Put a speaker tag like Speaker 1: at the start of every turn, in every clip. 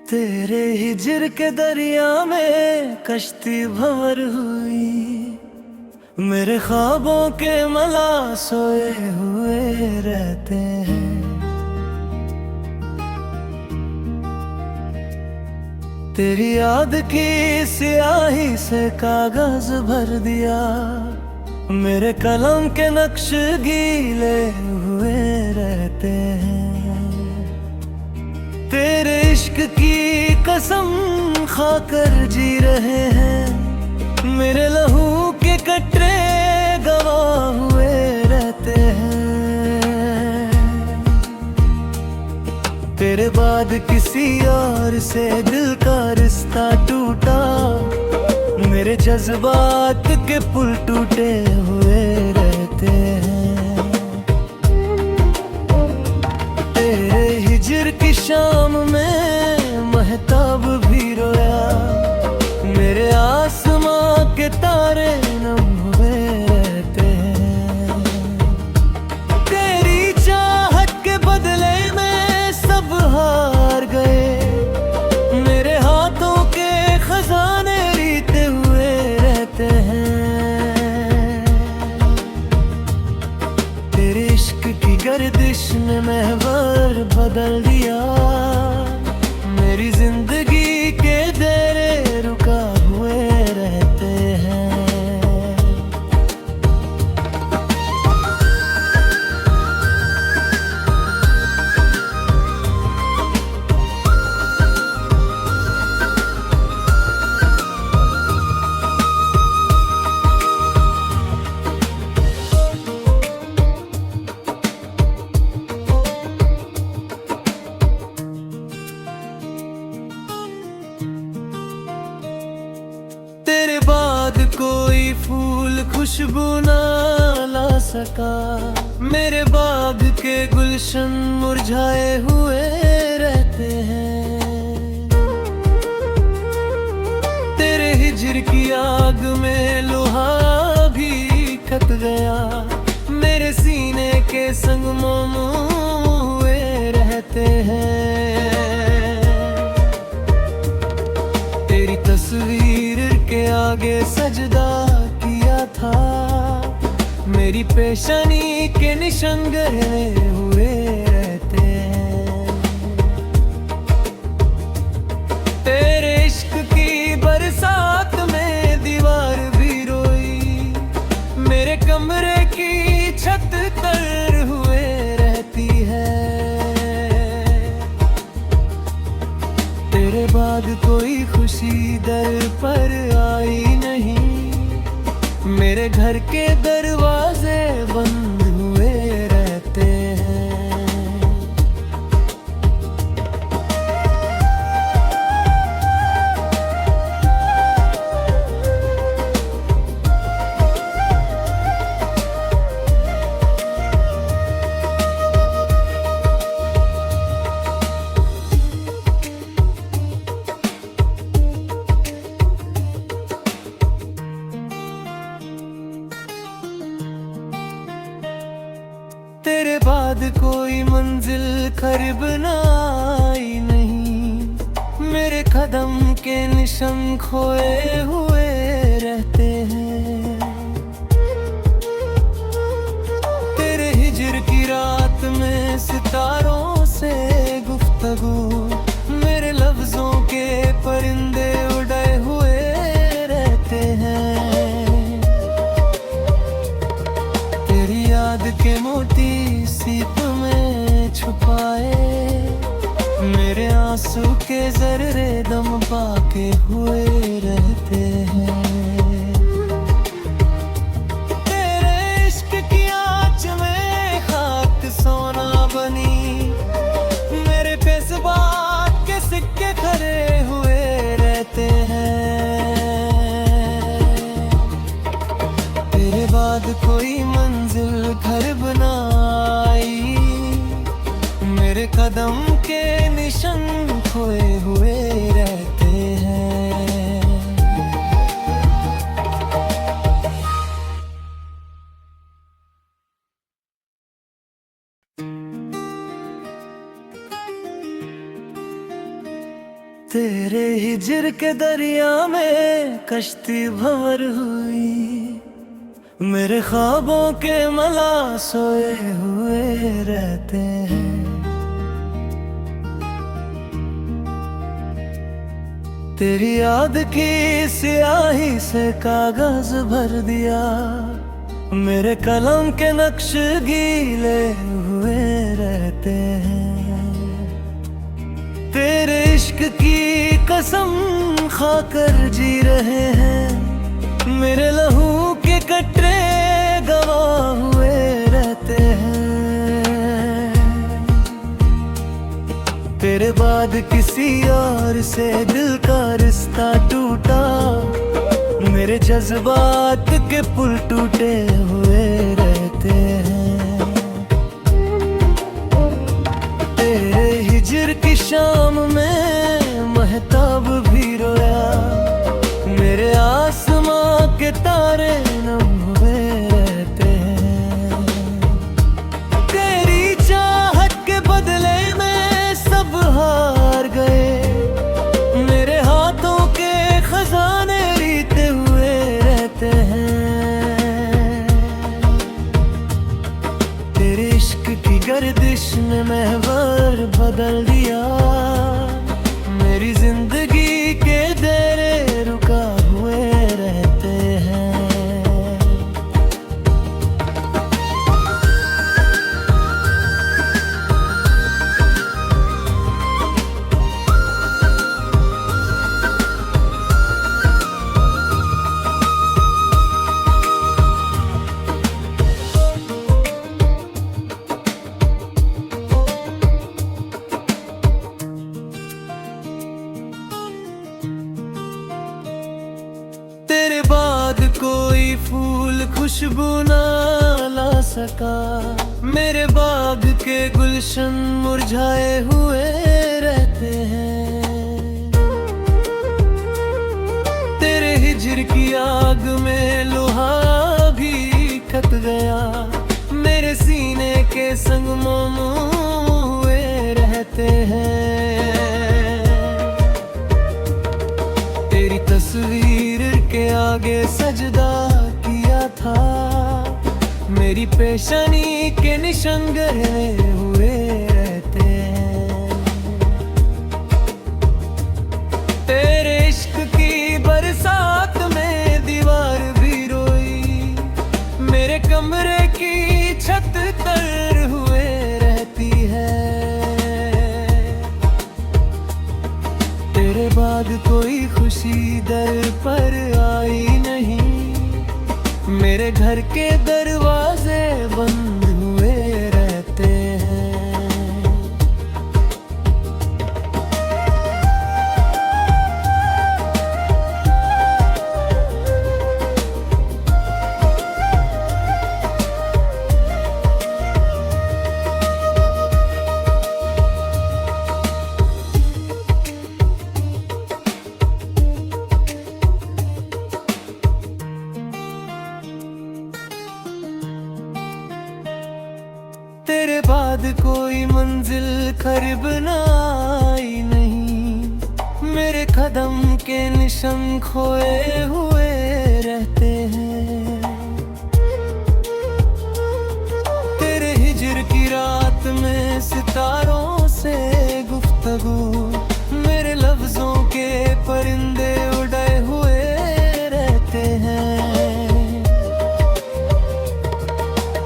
Speaker 1: तेरे हिजर के दरिया में कश्ती भंवर हुई, मेरे ख्वाबों के मला सोए हुए रहते हैं। तेरी याद की स्याही से कागज भर दिया, मेरे कलम के नक्श गीले हुए रहते हैं। तेरे इश्क की कसम खाकर जी रहे हैं, मेरे लहू के कटरे गवाह हुए रहते हैं। तेरे बाद किसी और से दिल का रिश्ता टूटा, मेरे जज्बात के पुल टूटे हुए रहते हैं। तेरे हिजर की शाम में महताब भी रोया, मेरे आसमां के तारे नम हुए रहते हैं। तेरी चाहत के बदले में सब हार गए, मेरे हाथों के खजाने रीते हुए रहते हैं। तेरे इश्क की गर्दिश ने महवर बदल दिया, मेरी जिंदगी के देरे रुका हुए रहते हैं। तेरे बाद कोई फूल खुशबू ना ला सका, मेरे बाग के गुलशन मुरझाए हुए रहते हैं। तेरे हिजर की आग में लोहा भी खत गया, मेरे सीने के संग मोम हुए रहते हैं। तेरी तस्वीर के आगे सजदा किया था, मेरी पेशानी के निशान गहरे हुए रहते हैं। तेरे इश्क की बरसात में दीवार भी रोई, मेरे कमरे की छत तर हुए रहती है। तेरे बाद कोई खुशी दर पर आई नहीं, मेरे घर के दरवाजे बंद हुए रहते हैं। तेरे बाद कोई मंजिल करीब ना आई नहीं, मेरे कदम के निशान खोए हुए रहते हैं। तेरे हिजर की रात में सितारों से गुफ्तगू, मेरे लफ्जों के परिंदे उड़े हुए रहते हैं। तेरी याद के मोती सीप में छुपाए, मेरे आंसू के जर्रे दम पाके हुए रहते हैं। तेरे इश्क की आँच में खाक सोना बनी, मेरे जज्बात के सिक्के खरे हुए रहते हैं। तेरे बाद कोई मंजिल घर बनाई, मेरे कदम के निशान खोए हुए रहते हैं। तेरे हिजर के दरिया में कश्ती भंवर हुई, मेरे ख्वाबों के मला सोए हुए रहते हैं। तेरी याद की स्याही से कागज भर दिया, मेरे कलम के नक्श गीले हुए रहते हैं। तेरे इश्क की कसम खाकर जी रहे हैं, मेरे लहू के कटरे गवाह हुए रहते हैं। तेरे बाद किसी और से दिल का रिश्ता टूटा, मेरे जज्बात के पुल टूटे हुए रहते हैं। तेरे हिजर की शाम में महताब भी रोया, मेरे आसमां के तारे नम हुए रहते हैं। तेरी चाहत के बदले में सब हार गए, मेरे हाथों के खजाने रीते हुए रहते हैं। तेरे इश्क की गर्दिश ने महवर बदल दिया, मेरी जिंदगी के देरे रुका हुए रहते हैं। तेरे बाद कोई फूल खुशबू ना ला सका, मेरे बाग के गुलशन मुरझाए हुए रहते हैं। तेरे हिजर की आग में लोहा भी ठक गया, मेरे सीने के संग मोम हुए रहते हैं। तेरी तस्वीर के आगे सजदा किया था, मेरी पेशानी के निशान गहरे हुए रहते हैं। तेरे इश्क की बरसात में दीवार भी रोई, मेरे कमरे की छत तर हुए रहती है। तेरे बाद कोई खुशी दर पर आई नहीं, मेरे घर के दरवाजे बंद हुए रहते हैं। तेरे बाद कोई मंजिल करीब ना आई नहीं, मेरे कदम के निशान खोए हुए रहते हैं। तेरे हिजर की रात में सितारों से गुफ्तगू, मेरे लफ्जों के परिंदे उड़े हुए रहते हैं।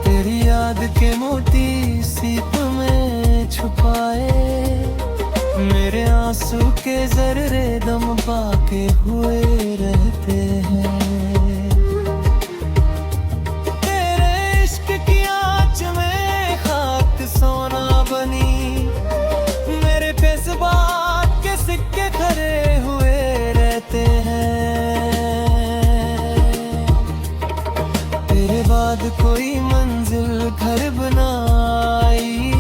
Speaker 1: तेरी याद के मोती सीप में छुपाए, मेरे आंसू के जर्रे दम पाके हुए रहते हैं। तेरे इश्क की आँच में खाक सोना बनी, मेरे पेशबात के सिक्के खरे हुए रहते हैं। तेरे बाद कोई मंजिल घर बनाई,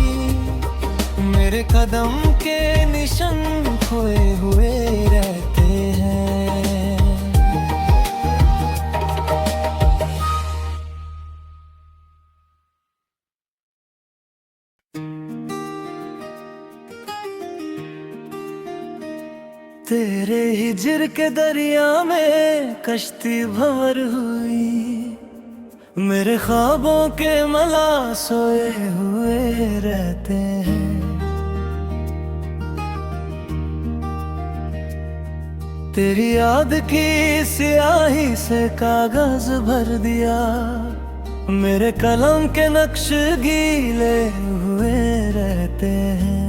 Speaker 1: मेरे कदम के निशान खोए हुए रहते हैं। तेरे हिजर के दरिया में कश्ती भंवर हुई, मेरे ख्वाबों के मला सोए हुए रहते हैं। तेरी याद की स्याही से कागज भर दिया, मेरे कलम के नक्श गीले हुए रहते हैं।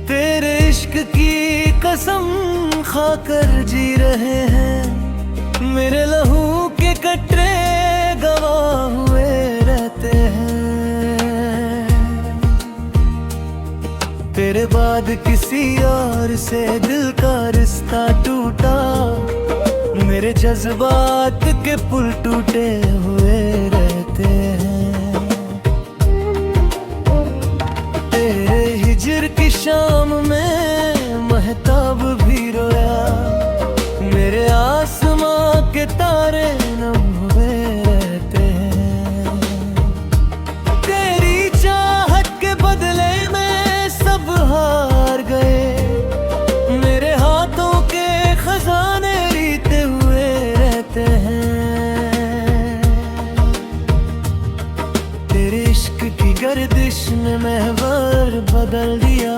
Speaker 1: तेरे इश्क की कसम खाकर जी रहे हैं, मेरे लहू के कटरे गवाह हुए रहते हैं। तेरे बाद किसी और से दिल का रिश्ता टूटा, मेरे जज्बात के पुल टूटे हुए रहते हैं। तेरे हिजर की शाम में महताब भी रोया, मेरे आसमां के तारे नम हुए रहते हैं। तेरी चाहत के बदले में सब हार गए, मेरे हाथों के खजाने रीते हुए रहते हैं। तेरे इश्क की गर्दिश ने महवर बदल दिया,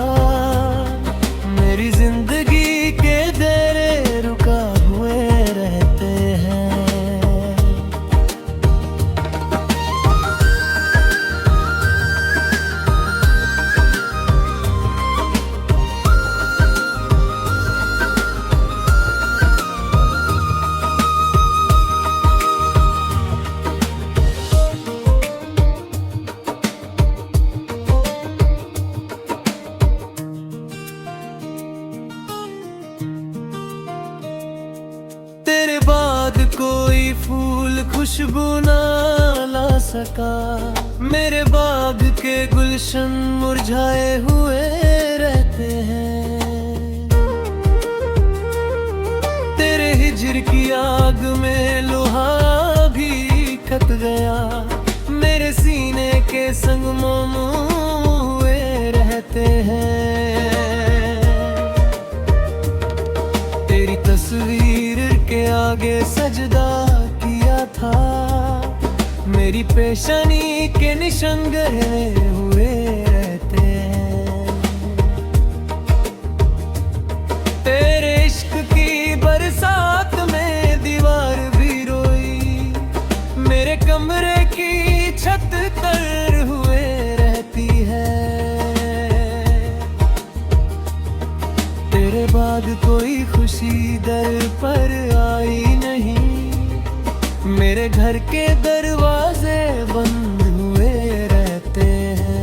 Speaker 1: मेरी जिंदगी के देरे रुका हुए रहते हैं। तेरे बाद कोई फूल खुशबू ना ला सका, मेरे बाग के गुलशन मुरझाए हुए रहते हैं। तेरे हिजर की आग में लोहा भी खत गया, मेरे सीने के संग मोम हुए रहते हैं। तेरी तस्वीर के आगे सजदा किया था, मेरी पेशानी के निशान गहरे हुए रहते हैं। तेरे इश्क की बरसात में दीवार भी रोई, मेरे कमरे की छत तर हुए रहती है। तेरे बाद कोई खुशी दर पर आई नहीं, मेरे घर के दरवाजे बंद हुए रहते हैं।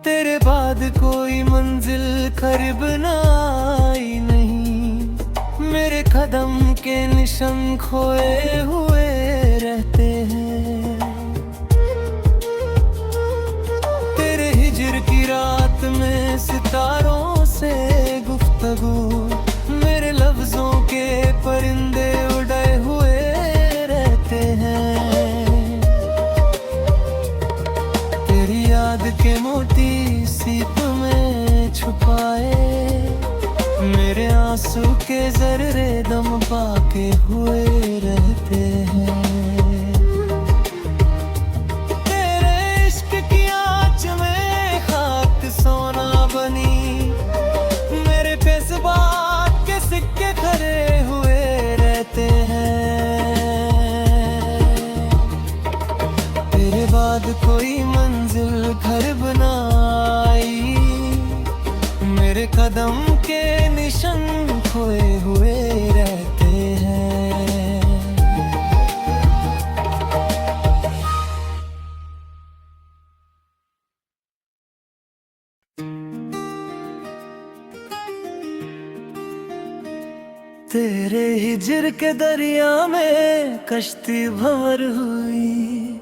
Speaker 1: तेरे बाद कोई मंजिल करीब ना आई नहीं, मेरे कदम के निशान खोए हुए रहते हैं। तेरे हिजर की रात में सितारों से गुफ्तगू, मेरे लफ्जों के परिंदे उड़े हुए रहते हैं। तेरी याद के मोती सीप में छुपाए, मेरे आंसू के जर्रे दम पाके हुए रहते हैं। तेरे इश्क की आँच में खाक सोना बनी, मेरे जज्बात के सिक्के खरे हुए रहते हैं। तेरे बाद कोई मंजिल घर बनाई, मेरे कदम के निशान खोए हुए रहते हैं। तेरे हिजर के दरिया में कश्ती भंवर हुई,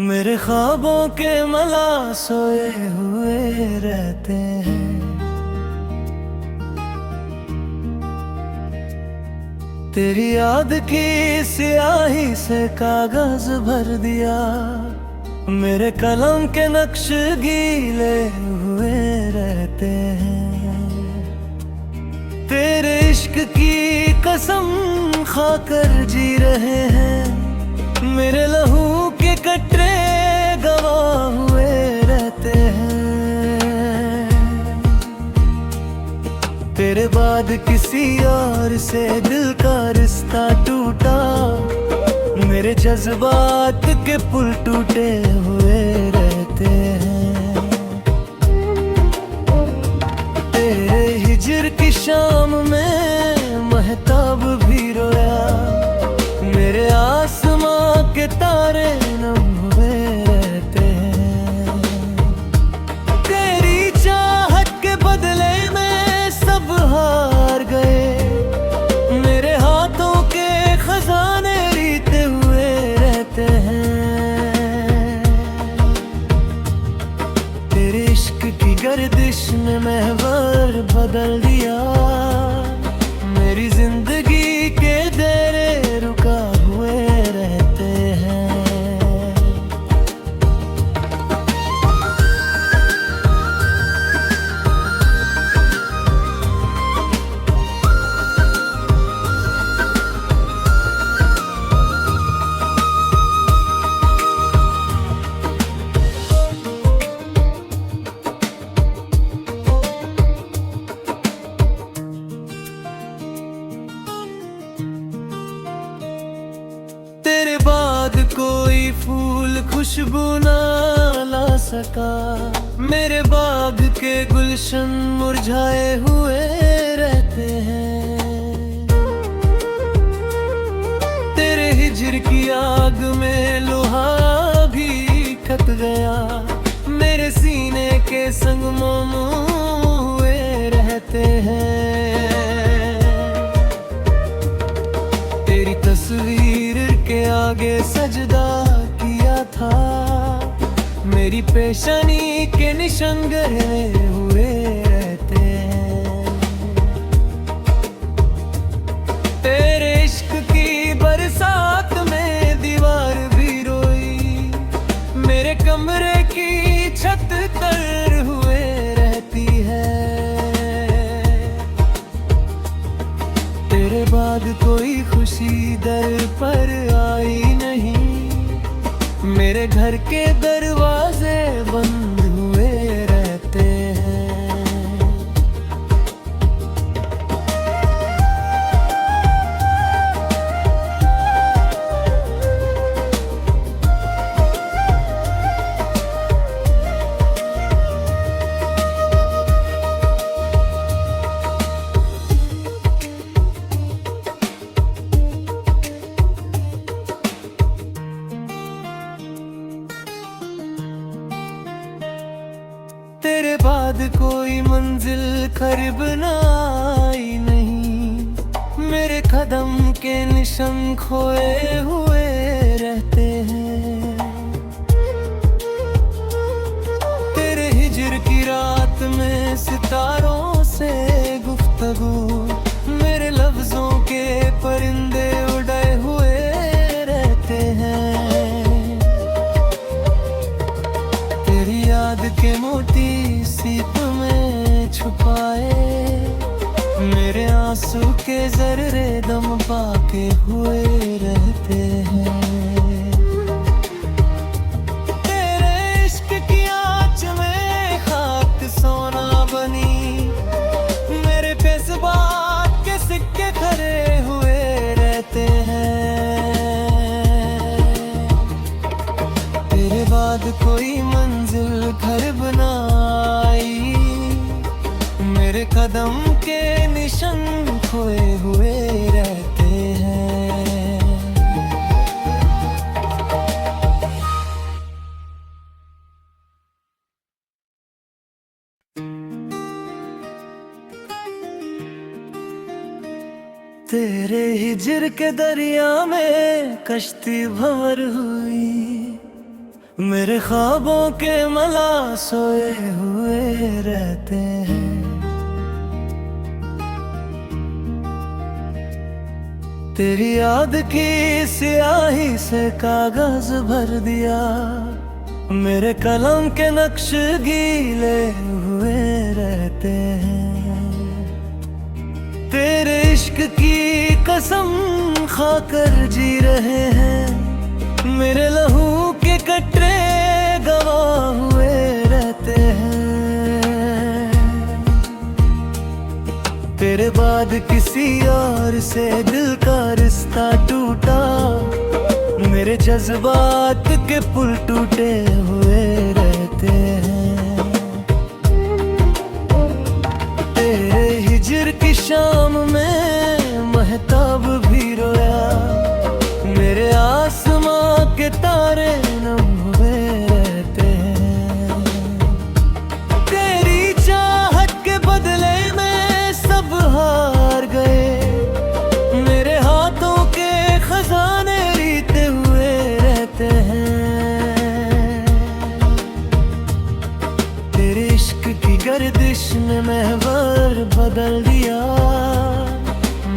Speaker 1: मेरे ख्वाबों के मला सोए हुए रहते हैं। तेरी याद की स्याही से कागज भर दिया, मेरे कलम के नक्श गीले हुए रहते हैं। तेरे इश्क की कसम खाकर जी रहे हैं, मेरे लहू के कटरे गवाह हुए रहते हैं। तेरे बाद किसी और से दिल का रिश्ता टूटा, मेरे जज्बात के पुल टूटे हुए रहते हैं। तेरे हिजर की शाम में महताब भी रोया, मेरे आसमां के तारे नम हुए रहते हैं। तेरी चाहत के बदले में सब हार गए, मेरे हाथों के खजाने रीते हुए रहते हैं। तेरे इश्क की गर्दिश ने महवर बदल दिया, मेरी जिंदगी के दरे रुका हुए रहते हैं। तेरे बाद कोई फूल खुशबू ना ला सका, मेरे बाग के गुलशन मुरझाए हुए रहते हैं। तेरे हिजर की आग में लोहा भी खत गया, मेरे सीने के संग मोम हुए रहते हैं। तेरी तस्वीर के आगे सजदा किया था, मेरी पेशानी के निशान गहरे हुए रहते हैं। तेरे इश्क की बरसात में दीवार भी रोई, मेरे कमरे की छत तर हुए रहती है। तेरे बाद कोई खुशी दर पर आई नहीं, मेरे घर के दरवाजे बंद हुए रहते हैं। तेरे बाद कोई मंजिल करीब ना आई नहीं, मेरे कदम के निशान खोए हुए रहते हैं। तेरे हिजर की रात में सितारों से गुफ्तगू, मेरे लफ्जों के परिंदे उड़े हुए रहते हैं। तेरी याद के मोती सीप में छुपाए, मेरे आंसू के जर्रे दम पाके हुए रहते हैं। तेरे इश्क की आँच में खाक सोना बनी, मेरे जज्बात के सिक्के खरे हुए रहते हैं। तेरे बाद कोई मंजिल घर बनाई, मेरे कदम के निशान खोए हुए रहते हैं। तेरे हिजर के दरिया में कश्ती भंवर हुई, मेरे ख्वाबों के मला सोए हुए रहते हैं। तेरी याद की स्याही से कागज भर दिया, मेरे कलम के नक्श गीले हुए रहते हैं। तेरे इश्क की कसम खाकर जी रहे हैं, मेरे लहू के कटरे गवाह हुए रहते हैं। तेरे बाद किसी और से दिल का रिश्ता टूटा, मेरे जज्बात के पुल टूटे हुए रहते हैं। तेरे हिजर की शाम में महताब भी रोया, मेरे आसमां के तारे नम हुए रहते हैं। तेरी चाहत के बदले में सब हार गए, मेरे हाथों के खजाने रीते हुए रहते हैं। तेरे इश्क की गर्दिश ने महवर बदल दिया,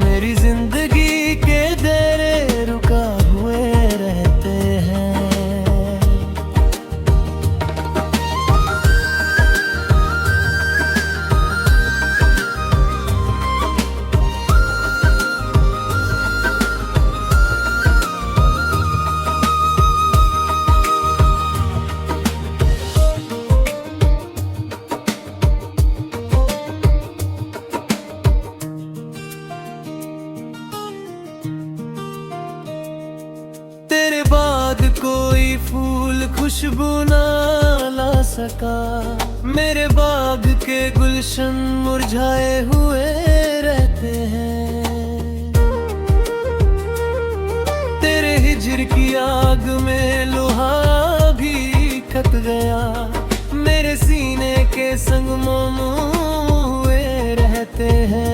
Speaker 1: मेरी जिंदगी के देरे रुका हुए रहते हैं। तेरे बाद कोई फूल खुशबू ना ला सका, मेरे बाग के गुलशन मुरझाए हुए रहते हैं। तेरे हिजर की आग में लोहा भी खत गया, मेरे सीने के संग मोम हुए रहते हैं।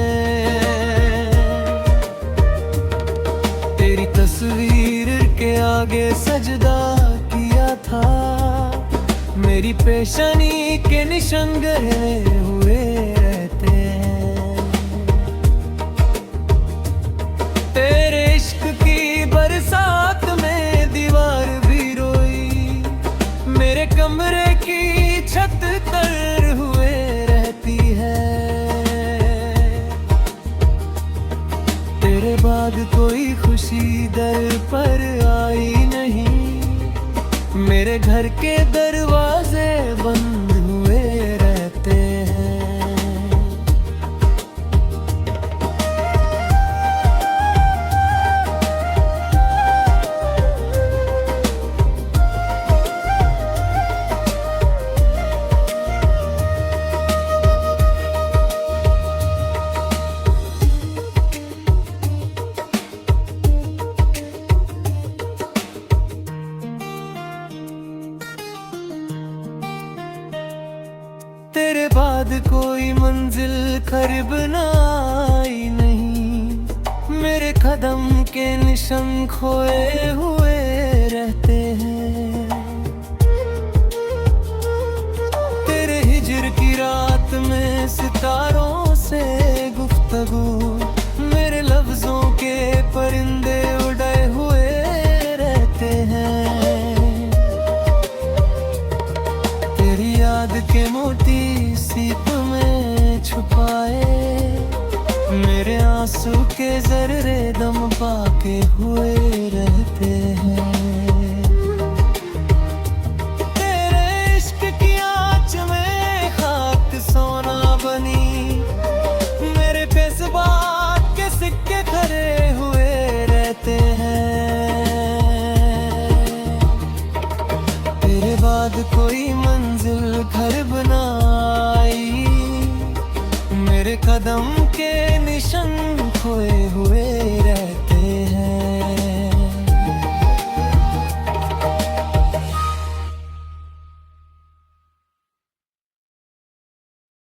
Speaker 1: तेरी तस्वीर के आगे सजदा किया था, मेरी पेशानी के निशान गए हुए रहते हैं। तेरे इश्क की बरसात में दीवार भी रोई, मेरे कमरे की छत तर हुए रहती है। तेरे बाद कोई खुशी दर पर आई नहीं, मेरे घर के दरवाजे बंद हुए रहते हैं। तेरे बाद कोई मंजिल करीब ना आई नहीं, मेरे कदम के निशान खोए हुए रहते हैं। तेरे हिजर की रात में सितारों से गुफ्तगू, मेरे लफ्जों के परिंदे उड़े हुए रहते हैं। तेरी याद के मोती सीप में छुपाए, मेरे आंसू के जर्रे दम पाके हुए रहते हैं। तेरे इश्क की आँच में खाक सोना बनी, मेरे जज्बात के सिक्के खरे हुए रहते हैं। तेरे बाद कोई मंजिल घर बनाई, मेरे कदम